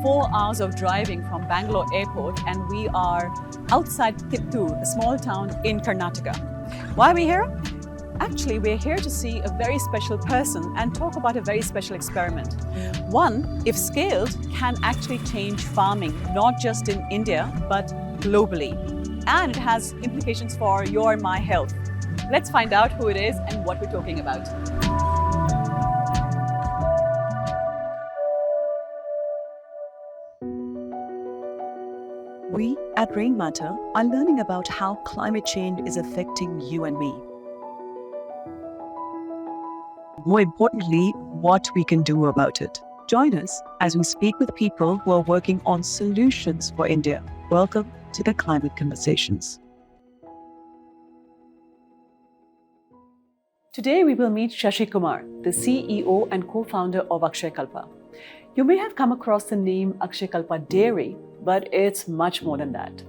4 hours of driving from Bangalore airport, and we are outside Kittur, a small town in Karnataka. Why are we here? Actually, we're here to see a very special person and talk about a very special experiment. One, if scaled, can actually change farming, not just in India, but globally. And it has implications for your and my health. Let's find out who it is and what we're talking about. We at Rain Matter are learning about how climate change is affecting you and me. More importantly, what we can do about it. Join us as we speak with people who are working on solutions for India. Welcome to the Climate Conversations. Today we will meet Shashi Kumar, the CEO and co-founder of Akshayakalpa. You may have come across the name Akshayakalpa Dairy, but it's much more than that.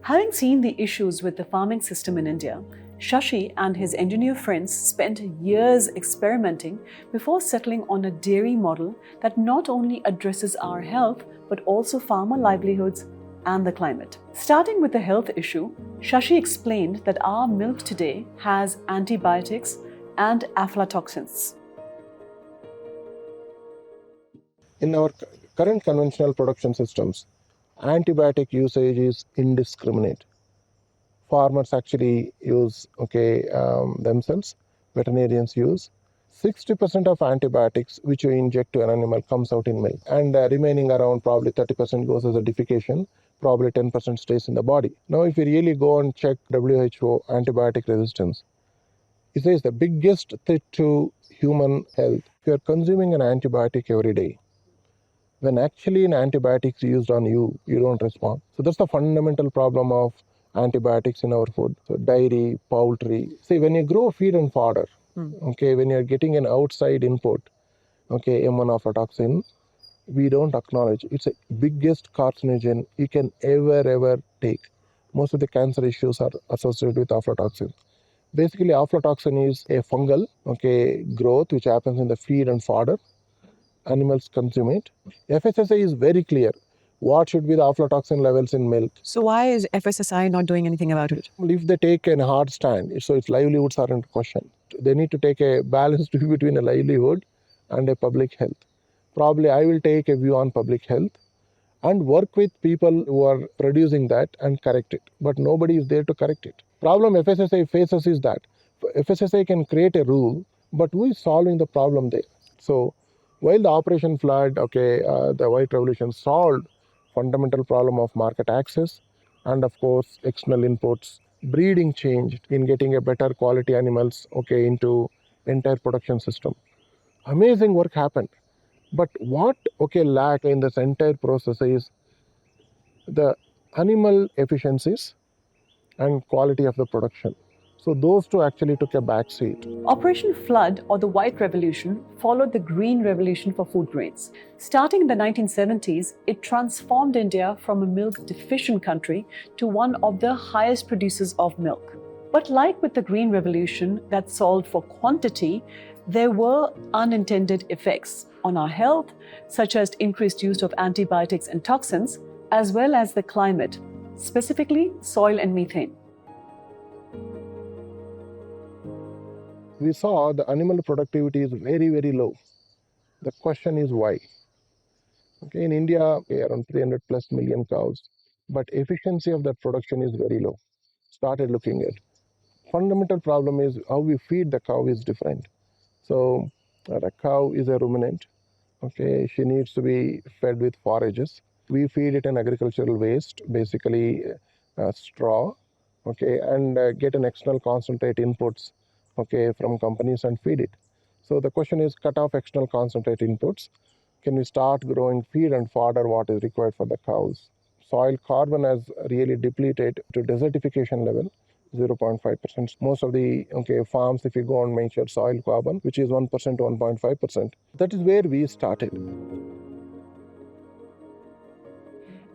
Having seen the issues with the farming system in India, Shashi and his engineer friends spent years experimenting before settling on a dairy model that not only addresses our health, but also farmer livelihoods and the climate. Starting with the health issue, Shashi explained that our milk today has antibiotics and aflatoxins. In our current conventional production systems, antibiotic usage is indiscriminate. Farmers actually use themselves, veterinarians use. 60% of antibiotics which you inject to an animal comes out in milk, and remaining around probably 30% goes as a defecation, probably 10% stays in the body. Now if you really go and check WHO antibiotic resistance, it says the biggest threat to human health, if you are consuming an antibiotic every day, when actually an antibiotic is used on you, you don't respond. So that's the fundamental problem of antibiotics in our food. So dairy, poultry. See, when you grow feed and fodder, when you're getting an outside input, M1 aflatoxin, we don't acknowledge. It's the biggest carcinogen you can ever take. Most of the cancer issues are associated with aflatoxin. Basically, aflatoxin is a fungal growth which happens in the feed and fodder. Animals consume it. FSSAI is very clear. What should be the aflatoxin levels in milk? So why is FSSAI not doing anything about it? If they take a hard stand, so its livelihoods are in question. They need to take a balanced view between a livelihood and a public health. Probably I will take a view on public health and work with people who are producing that and correct it. But nobody is there to correct it. Problem FSSAI faces is that FSSAI can create a rule, but who is solving the problem there? So while the Operation Flood, the White Revolution solved fundamental problem of market access and of course external inputs, breeding changed in getting a better quality animals into entire production system. Amazing work happened. But what lack in this entire process is the animal efficiencies and quality of the production. So those two actually took a back seat. Operation Flood, or the White Revolution, followed the Green Revolution for food grains. Starting in the 1970s, it transformed India from a milk-deficient country to one of the highest producers of milk. But like with the Green Revolution that solved for quantity, there were unintended effects on our health, such as increased use of antibiotics and toxins, as well as the climate, specifically soil and methane. We saw the animal productivity is very low. The question is why? In India, around 300 plus million cows, but efficiency of that production is very low. Started looking at. Fundamental problem is how we feed the cow is different. So the cow is a ruminant. She needs to be fed with forages. We feed it an agricultural waste, basically straw, and get an external concentrate inputs from companies and feed it. So the question is, cut off external concentrate inputs. Can we start growing feed and fodder what is required for the cows? Soil carbon has really depleted to desertification level, 0.5%. Most of the farms, if you go and measure soil carbon, which is 1% to 1.5%, that is where we started.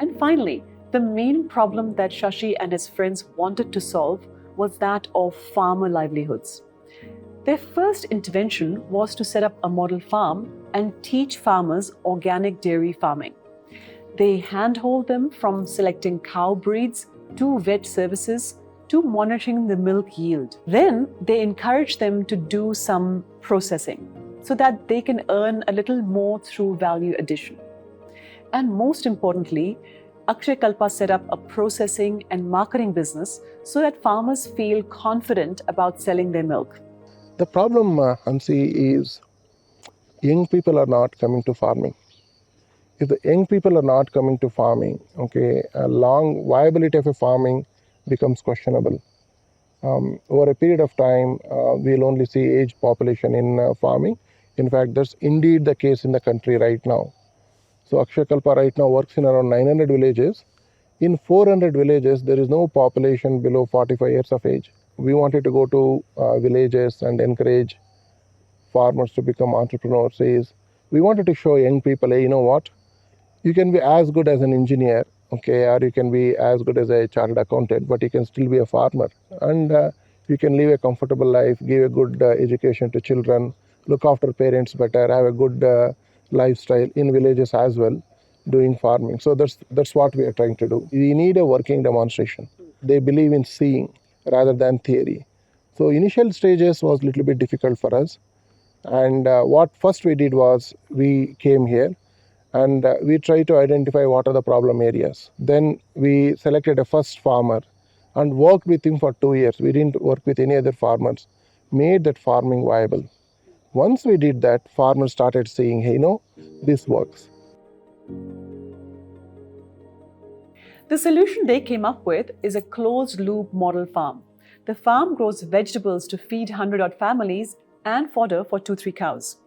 And finally, the main problem that Shashi and his friends wanted to solve was that of farmer livelihoods. Their first intervention was to set up a model farm and teach farmers organic dairy farming. They handhold them from selecting cow breeds to vet services to monitoring the milk yield. Then they encourage them to do some processing so that they can earn a little more through value addition. And most importantly, Akshayakalpa set up a processing and marketing business so that farmers feel confident about selling their milk. The problem, Hansi, is young people are not coming to farming. If the young people are not coming to farming, okay, a long viability of a farming becomes questionable. Over a period of time, we'll only see aged population in farming. In fact, that's indeed the case in the country right now. So Akshayakalpa right now works in around 900 villages. In 400 villages, there is no population below 45 years of age. We wanted to go to villages and encourage farmers to become entrepreneurs. Is we wanted to show young people, hey, you know what? You can be as good as an engineer, okay, or you can be as good as a chartered accountant, but you can still be a farmer. And you can live a comfortable life, give a good education to children, look after parents better, have a good lifestyle in villages as well, doing farming. So that's what we are trying to do. We need a working demonstration. They believe in seeing rather than theory. So initial stages was a little bit difficult for us. And what first we did was we came here and we tried to identify what are the problem areas. Then we selected a first farmer and worked with him for 2 years. We didn't work with any other farmers, made that farming viable. Once we did that, farmers started saying, hey, this works. The solution they came up with is a closed loop model farm. The farm grows vegetables to feed 100-odd families and fodder for 2-3 cows.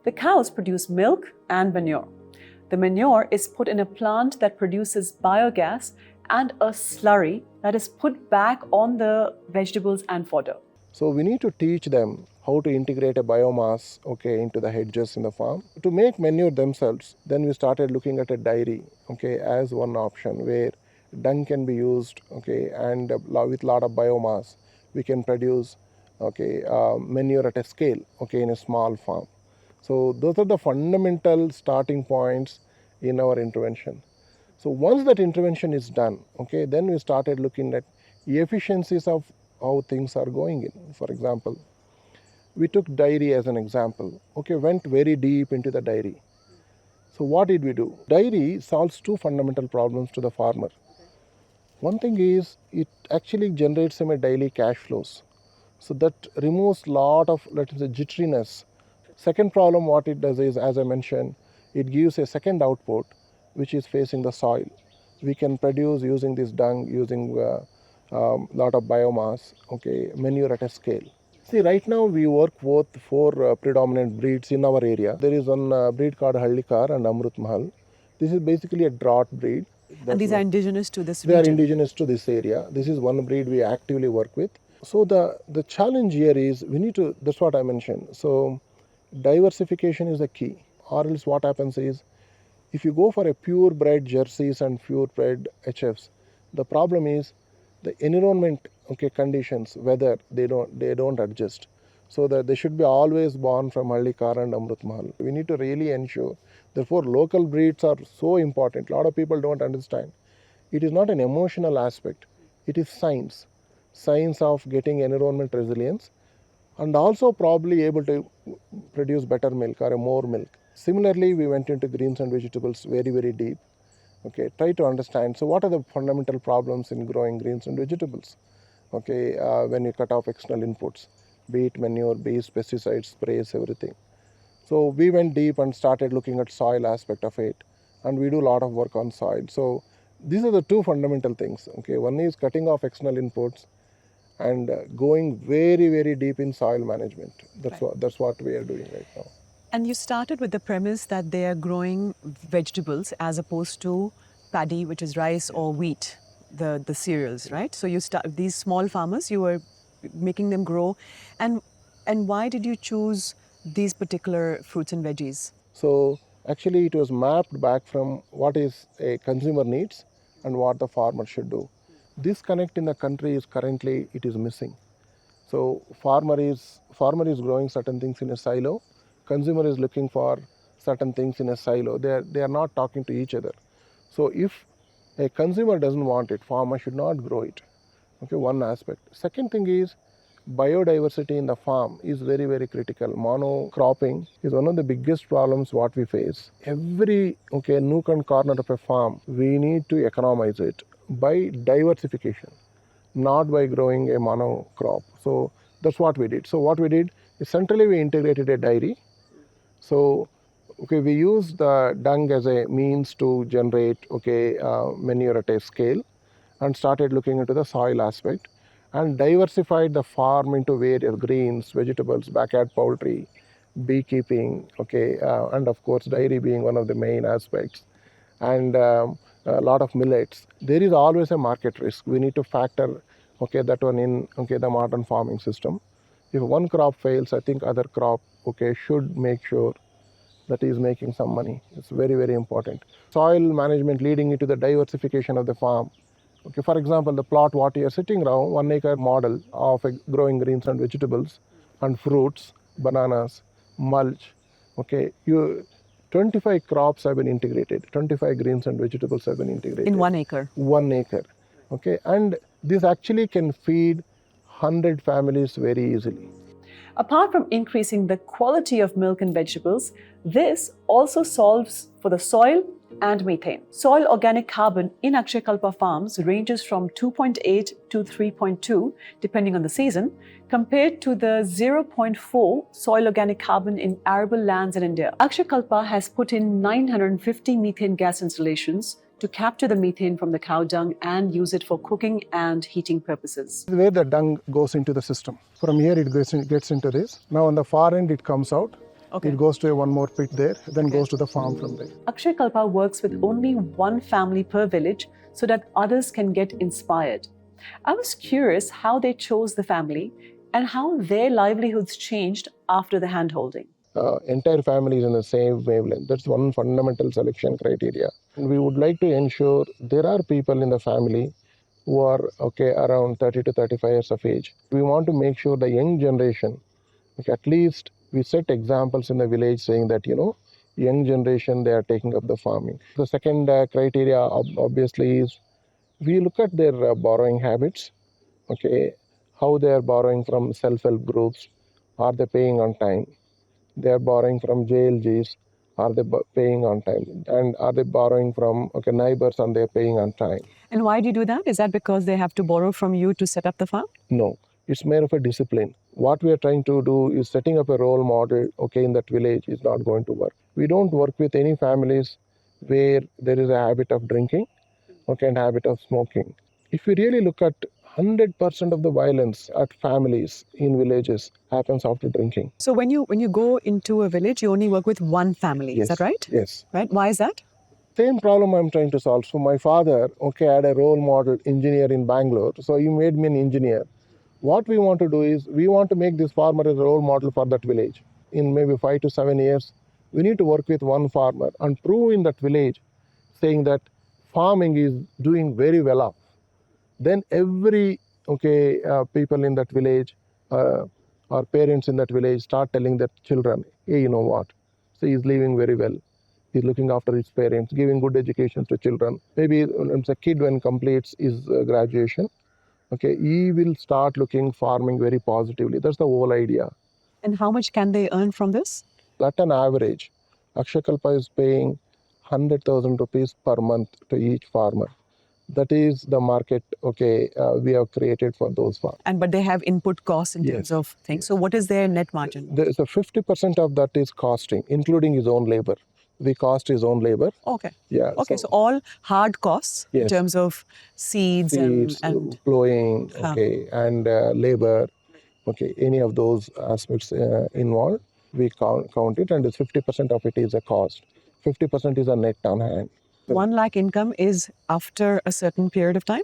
The cows produce milk and manure. The manure is put in a plant that produces biogas and a slurry that is put back on the vegetables and fodder. So we need to teach them how to integrate a biomass, okay, into the hedges in the farm. To make manure themselves, then we started looking at a dairy, okay, as one option where dung can be used, okay, and with a lot of biomass, we can produce, okay, manure at a scale, okay, in a small farm. So those are the fundamental starting points in our intervention. So once that intervention is done, okay, then we started looking at efficiencies of how things are going in. For example, we took dairy as an example, okay, went very deep into the dairy. So what did we do? Dairy solves two fundamental problems to the farmer. One thing is it actually generates some daily cash flows. So that removes a lot of, let's say, jitteriness. Second problem, what it does is, as I mentioned, it gives a second output which is facing the soil. We can produce using this dung, using lot of biomass, okay, manure at a scale. See, right now we work with 4 predominant breeds in our area. There is one breed called Hallikar and Amrut Mahal. This is basically a drought breed. And these are indigenous to this They region? are indigenous to this area. This is one breed we actively work with. So the challenge here is we need to, that's what I mentioned. So diversification is the key. Or else what happens is, if you go for a purebred jerseys and purebred HFs, the problem is the environment, okay, conditions, weather, they don't adjust. So that they should be always born from Hallikar and Amrut Mahal. We need to really ensure. Therefore, local breeds are so important. A lot of people don't understand. It is not an emotional aspect. It is science of getting environment resilience, and also probably able to produce better milk or more milk. Similarly, we went into greens and vegetables very, very deep. Okay, try to understand. So, what are the fundamental problems in growing greens and vegetables? Okay, when you cut off external inputs, be it manure, be it pesticides, sprays, everything. So, we went deep and started looking at soil aspect of it, and we do a lot of work on soil. So, these are the two fundamental things. Okay, one is cutting off external inputs and going very, very deep in soil management. That's what we are doing right now. And you started with the premise that they are growing vegetables as opposed to paddy, which is rice or wheat, the cereals, right? So you start these small farmers, you were making them grow. And why did you choose these particular fruits and veggies? So actually it was mapped back from what is a consumer needs and what the farmer should do. This connect in the country is currently it is missing. So farmer is growing certain things in a silo, consumer is looking for certain things in a silo. They are not talking to each other. So if a consumer doesn't want it, farmer should not grow it. Okay, one aspect. Second thing is biodiversity in the farm is very, very critical. Monocropping is one of the biggest problems what we face. Every nook and corner of a farm, we need to economize it by diversification, not by growing a monocrop. So that's what we did. So what we did is centrally we integrated a dairy. So we use the dung as a means to generate manure at a scale, and started looking into the soil aspect and diversified the farm into various greens, vegetables, backyard poultry, beekeeping, and of course dairy being one of the main aspects, and a lot of millets. There is always a market risk. We need to factor that one in the modern farming system. If one crop fails, I think other crop should make sure that is making some money. It's very, very important. Soil management leading into the diversification of the farm. For example, the plot what you are sitting around, 1 acre model of growing greens and vegetables and fruits, bananas, mulch. 25 crops have been integrated. 25 greens and vegetables have been integrated. In 1 acre? 1 acre. And this actually can feed 100 families very easily. Apart from increasing the quality of milk and vegetables, this also solves for the soil and methane. Soil organic carbon in Akshayakalpa farms ranges from 2.8 to 3.2 depending on the season, compared to the 0.4 soil organic carbon in arable lands in India. Akshayakalpa has put in 950 methane gas installations to capture the methane from the cow dung and use it for cooking and heating purposes. Where the dung goes into the system. From here it gets into this. Now on the far end it comes out. It goes to one more pit there, then goes to the farm from there. Akshayakalpa works with only one family per village so that others can get inspired. I was curious how they chose the family and how their livelihoods changed after the handholding. Entire family is in the same wavelength. That's one fundamental selection criteria. And we would like to ensure there are people in the family who are around 30 to 35 years of age. We want to make sure the young generation, at least we set examples in the village saying that, young generation, they are taking up the farming. The second criteria obviously is we look at their borrowing habits, how they are borrowing from self-help groups, are they paying on time? They are borrowing from JLGs, are they paying on time? And are they borrowing from neighbors and they are paying on time? And why do you do that? Is that because they have to borrow from you to set up the farm? No, it's more of a discipline. What we are trying to do is setting up a role model, in that village is not going to work. We don't work with any families where there is a habit of drinking, and habit of smoking. If you really look at 100% of the violence at families in villages happens after drinking. So when you go into a village, you only work with one family, Yes. Is that right? Yes. Right. Why is that? Same problem I'm trying to solve. So my father, had a role model engineer in Bangalore. So he made me an engineer. What we want to do is we want to make this farmer as a role model for that village. In maybe 5 to 7 years, we need to work with one farmer and prove in that village, saying that farming is doing very well up. Then every people in that village or parents in that village start telling their children, hey, you know what? So he's living very well. He's looking after his parents, giving good education to children. Maybe a kid when completes his graduation, he will start looking farming very positively. That's the whole idea. And how much can they earn from this? At an average, Akshayakalpa is paying 100,000 rupees per month to each farmer. That is the market we have created for those farms. But they have input costs in terms of things. So what is their net margin? There is a 50% of that is costing, including his own labor. We cost his own labor. Okay. Yeah. Okay, so all hard costs in terms of seeds and plowing, and labor, any of those aspects involved, we count it, and 50% of it is a cost. 50% is a net on hand. 1 lakh income is after a certain period of time?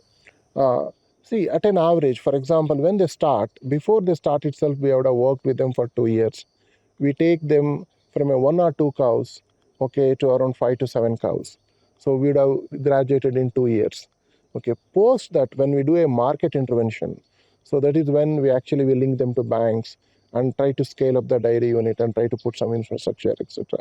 See, at an average, for example, when they start, before they start itself, we would have worked with them for 2 years. We take them from a 1 or 2 cows, to around 5 to 7 cows. So we would have graduated in 2 years. Post that, when we do a market intervention, so that is when we actually will link them to banks and try to scale up the dairy unit and try to put some infrastructure, etc.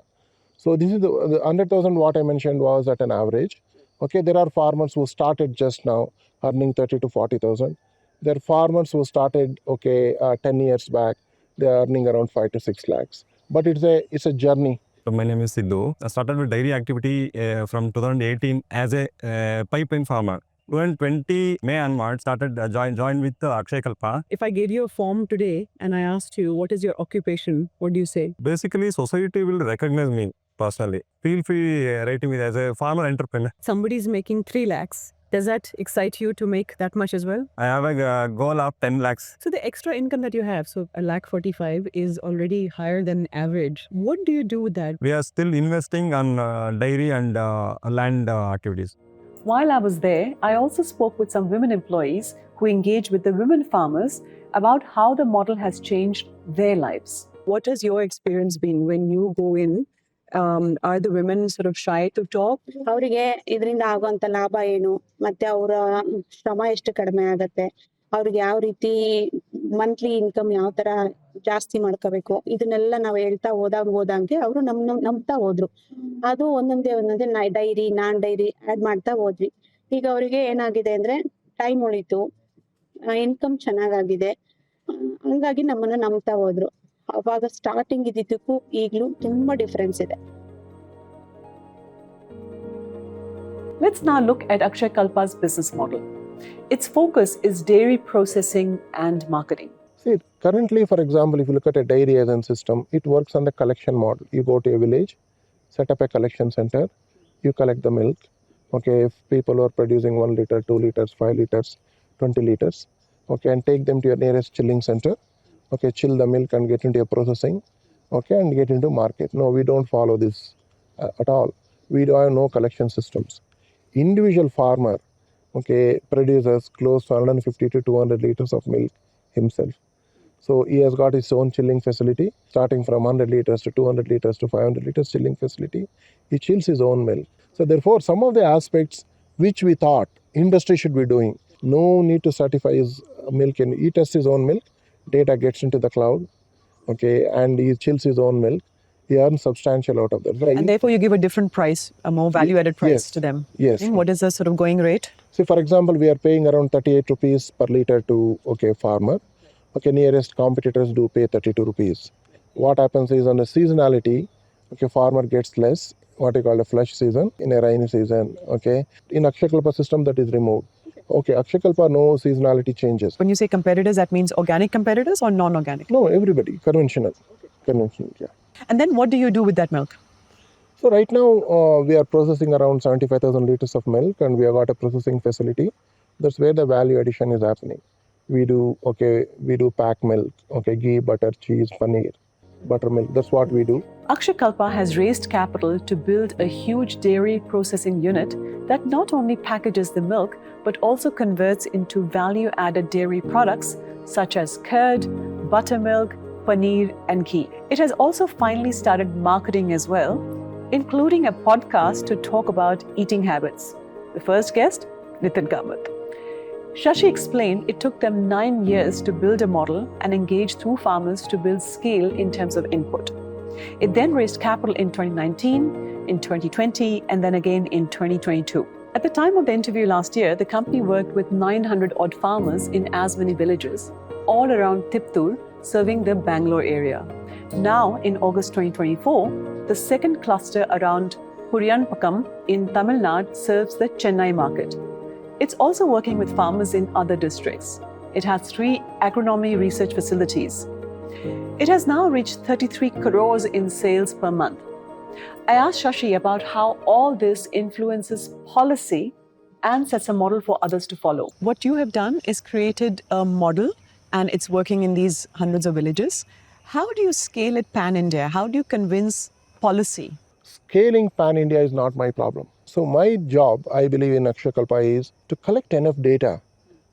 So this is the 100,000 what I mentioned was at an average. Okay, there are farmers who started just now earning 30 to 40,000. There are farmers who started 10 years back. They are earning around 5 to 6 lakhs. But it's a journey. So my name is Sidhu. I started with dairy activity from 2018 as a pipeline farmer. 2020 May and March started joined with Akshayakalpa. If I gave you a form today and I asked you what is your occupation, what do you say? Basically, society will recognize me personally. Feel free writing me as a farmer entrepreneur. Somebody's making 3 lakhs. Does that excite you to make that much as well? I have a goal of 10 lakhs. So the extra income that you have, so 1,45,000 is already higher than average. What do you do with that? We are still investing on dairy and land activities. While I was there, I also spoke with some women employees who engage with the women farmers about how the model has changed their lives. What has your experience been when you go in? Are the women sort of shy to talk? ಅವರಿಗೆ ಇದರಿಂದ ಆಗುವಂತ ಲಾಭ ಏನು, ಮತ್ತೆ ಅವರ ಶ್ರಮ ಎಷ್ಟು ಕಡಿಮೆ ಆಗತ್ತೆ, ಅವ್ರಿಗೆ ಯಾವ ರೀತಿ ಮಂತ್ಲಿ ಇನ್ಕಮ್ ಯಾವ ತರ ಜಾಸ್ತಿ ಮಾಡ್ಕೋಬೇಕು, ಇದನ್ನೆಲ್ಲ ನಾವು ಹೇಳ್ತಾ ಹೋದಂಗೆ ಅವರು ನಂಬ್ತಾ ಹೋದ್ರು. ಅದು ಒಂದೊಂದೇ ಡೈರಿ ನಾನ್ ಡೈರಿ ಆಡ್ ಮಾಡ್ತಾ ಹೋದ್ವಿ. ಈಗ ಅವರಿಗೆ ಏನಾಗಿದೆ ಅಂದ್ರೆ ಟೈಮ್ ಉಳಿತು, ಇನ್ಕಮ್ ಚೆನ್ನಾಗಾಗಿದೆ, ಹಂಗಾಗಿ ನಮ್ಮನ್ನ ನಂಬ್ತಾ ಹೋದ್ರು. ಅವಾಗ ಸ್ಟಾರ್ಟಿಂಗ್ ಇದ್ದಿದ್ದಕ್ಕೂ ಈಗಲೂ ತುಂಬಾ ಡಿಫ್ರೆನ್ಸ್ ಇದೆ. Let's now look at Akshayakalpa's business model. Its focus is dairy processing and marketing. See, currently, for example, if you look at a dairy agent system, it works on the collection model. You go to a village, set up a collection center, you collect the milk. Okay, if people are producing 1 liter, 2 liters, 5 liters, 20 liters, okay, and take them to your nearest chilling center. Okay, chill the milk and get into your processing, okay, and get into market. No, we don't follow this at all. We don't have no collection systems. Individual farmer, okay, produces close to 150 to 200 liters of milk himself. So he has got his own chilling facility, starting from 100 liters to 200 liters to 500 liters chilling facility. He chills his own milk. So therefore, some of the aspects which we thought industry should be doing, no need to certify his milk, and he tests his own milk, data gets into the cloud, okay, and he chills his own milk. He earns substantial out of that. Right? And therefore you give a different price, a more value-added price Yes. to them. Yes. And what is the sort of going rate? See, for example, we are paying around 38 rupees per liter to farmer. Okay, nearest competitors do pay 32 rupees. What happens is on the seasonality, okay, farmer gets less, what you call a flush season, in a rainy season, okay. In Akshayakalpa system, that is removed. Okay, Akshayakalpa, no seasonality changes. When you say competitors, that means organic competitors or non-organic? No, everybody, conventional, yeah. And then what do you do with that milk? So right now, we are processing around 75,000 liters of milk, and we have got a processing facility. That's where the value addition is happening. We do pack milk, okay, ghee, butter, cheese, paneer, buttermilk. That's what we do. Akshayakalpa has raised capital to build a huge dairy processing unit that not only packages the milk, but also converts into value-added dairy products such as curd, buttermilk, paneer, and ghee. It has also finally started marketing as well, including a podcast to talk about eating habits. The first guest, Nitin Kamath. Shashi explained it took them 9 years to build a model and engage through farmers to build scale in terms of input. It then raised capital in 2019, in 2020, and then again in 2022. At the time of the interview last year, the company worked with 900 odd farmers in as many villages, all around Tiptur, serving the Bangalore area. Now, in August 2024, the second cluster around Huriyanpakam in Tamil Nadu serves the Chennai market. It's also working with farmers in other districts. It has 3 agronomy research facilities. It has now reached 33 crores in sales per month. I asked Shashi about how all this influences policy and sets a model for others to follow. What you have done is created a model and it's working in these hundreds of villages. How do you scale it pan-India? How do you convince policy? Scaling pan-India is not my problem. So my job, I believe in Akshayakalpa, is to collect enough data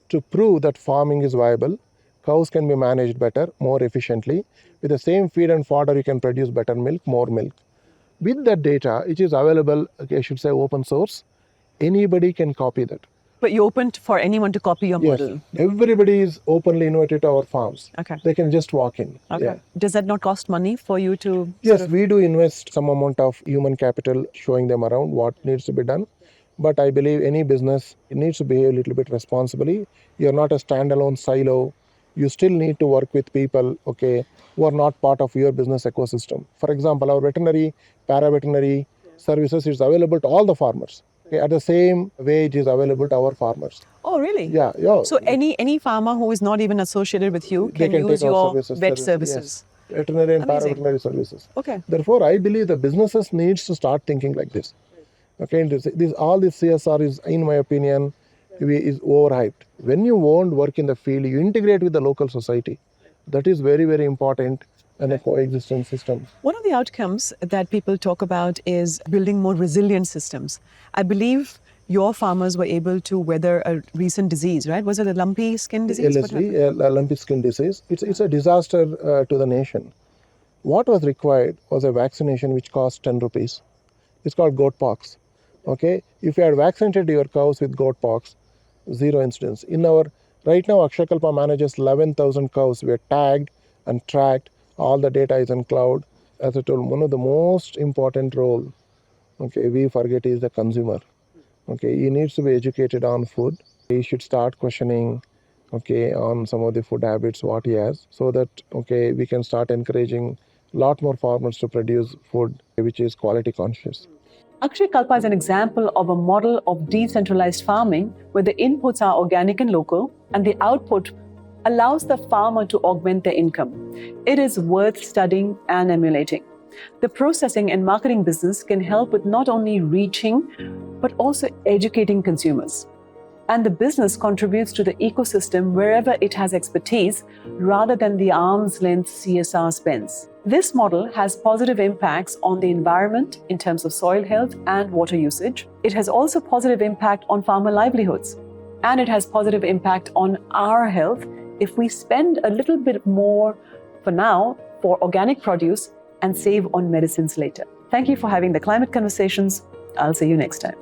to prove that farming is viable, cows can be managed better, more efficiently. With the same feed and fodder, you can produce better milk, more milk. With that data, it is available, okay, I should say open source. Anybody can copy that. But you're open for anyone to copy your Yes, model? everybody is openly invited to our farms. Okay. They can just walk in. Okay. Yeah. Does that not cost money for you to? Yes, we do invest some amount of human capital showing them around what needs to be done. but I believe any business needs to behave a little bit responsibly. You're not a standalone silo. You still need to work with people, okay, who are not part of your business ecosystem. For example, our veterinary, para-veterinary services is available to all the farmers. Okay, at the same wage is available to our farmers. Oh, really? Yeah. So any farmer who is not even associated with you They can use take our your services, vet yes. services. Veterinary and Amazing. para-veterinary services. Okay. Therefore, I believe the businesses needs to start thinking like this. Okay, all this CSR is, in my opinion, is overhyped. When you won't work in the field, you integrate with the local society. That is very, very important in a coexistence system. One of the outcomes that people talk about is building more resilient systems. I believe your farmers were able to weather a recent disease, right? Was it a lumpy skin disease? What happened? LSD, lumpy skin disease. It's a disaster to the nation. What was required was a vaccination which cost 10 rupees. It's called goat pox. Okay, if you had vaccinated your cows with goat pox, 0 incidents. Right now, Akshayakalpa manages 11,000 cows. We are tagged and tracked. All the data is in cloud. As I told, one of the most important role, okay, we forget is the consumer. Okay, he needs to be educated on food. He should start questioning, okay, on some of the food habits what he has, so that okay we can start encouraging a lot more farmers to produce food which is quality conscious. Akshayakalpa is an example of a model of decentralized farming where the inputs are organic and local and the output allows the farmer to augment their income. It is worth studying and emulating. The processing and marketing business can help with not only reaching but also educating consumers. And the business contributes to the ecosystem wherever it has expertise rather than the arm's length CSR spends. This model has positive impacts on the environment in terms of soil health and water usage. It has also positive impact on farmer livelihoods. And it has positive impact on our health if we spend a little bit more for now for organic produce and save on medicines later. Thank you for having the climate conversations. I'll see you next time.